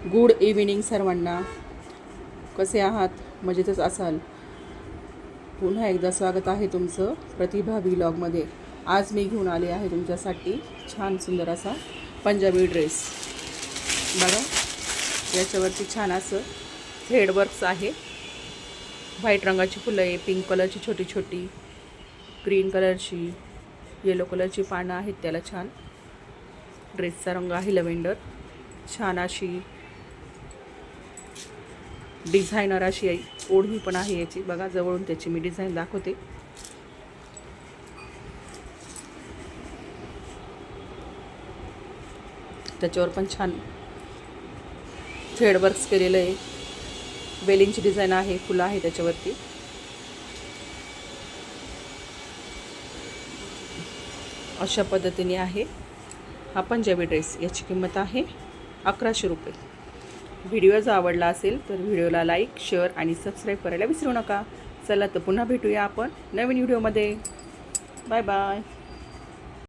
Good evening सर्वांना. कसे आहात? मजेतच असाल. पुन्हा एकदा स्वागत आहे तुमचं प्रतिभा व्लॉगमध्ये. आज मी घेऊन आले आहे तुमच्यासाठी छान सुंदर असा पंजाबी ड्रेस. बघा, याच्यावरती छान असं थ्रेडवर्क्स आहे. व्हाईट रंगाची फुलं आहे, पिंक कलरची छोटी छोटी, ग्रीन कलरची, येलो कलरची पानं आहेत त्याला. छान ड्रेसचा रंग आहे लव्हेंडर. छान अशी डिझायनर अशी ओढणी पण आहे याची. बघा, जवळून त्याची मी डिझाईन दाखवते. त्याच्यावर पण छान थ्रेडवर्क्स केलेलं आहे. वेलिंगची डिझाईन आहे, फुलं आहे त्याच्यावरती. अशा पद्धतीने आहे हा पंजाबी ड्रेस. याची किंमत आहे 1100 रुपये. व्हिडिओ जर आवडला असेल तर व्हिडिओला लाईक, शेअर आणि सबस्क्राईब करायला विसरू नका. चला तर पुन्हा भेटूया आपण नवीन व्हिडिओमध्ये. Bye bye.